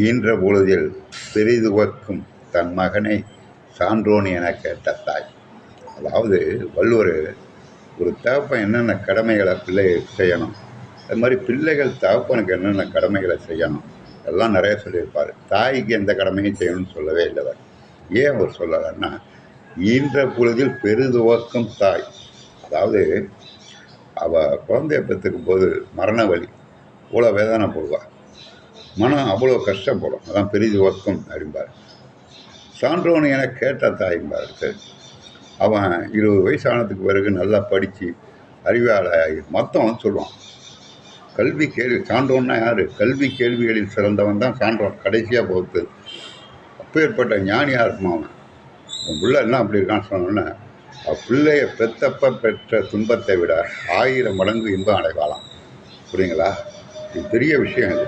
ஈன்ற பொழுதில் பெரிதுவக்கும் தன் மகனை சான்றோன் என கேட்ட தாய். அதாவது வள்ளுவர் ஒரு தகப்பன் என்னென்ன கடமைகளை பிள்ளைகள் செய்யணும், அது மாதிரி பிள்ளைகள் தகப்பனுக்கு என்னென்ன கடமைகளை செய்யணும் எல்லாம் நிறைய சொல்லியிருப்பார். தாய்க்கு எந்த கடமையும் செய்யணும்னு சொல்லவே இல்லை அவர். ஏன் அவர் சொல்லலைன்னா, ஈன்ற பொழுதில் பெரிதுவக்கும் தாய். அதாவது அவள் குழந்தைய பெற்றுக்கும் போது மரண வலி அவ்வளோ வேதனைப்படுவாள், மனம் அவ்வளோ கஷ்டப்படும். அதான் பெரிதுவக்கும் அப்படிம்பார். சான்றோன் என கேட்ட தாய்ம்பாருக்கு. அவன் 20 வயசானதுக்கு பிறகு நல்லா படித்து அறிவாளாகி மொத்தம் சொல்லுவான். கல்வி கேள்வி சான்றோன்னா யார்? கல்வி கேள்விகளில் சிறந்தவன் தான் சான்றோன். கடைசியாக போகுது அப்பேற்பட்ட ஞானியாக இருக்குமா அவன். உன் பிள்ளை என்ன அப்படி இருக்கான்னு சொன்னோன்னே, பிள்ளைய பெத்தப்ப பெற்ற துன்பத்தை விட 1000 மடங்கு இன்பம் அடைவாளாம். புரியுங்களா? இது பெரிய விஷயம் இது.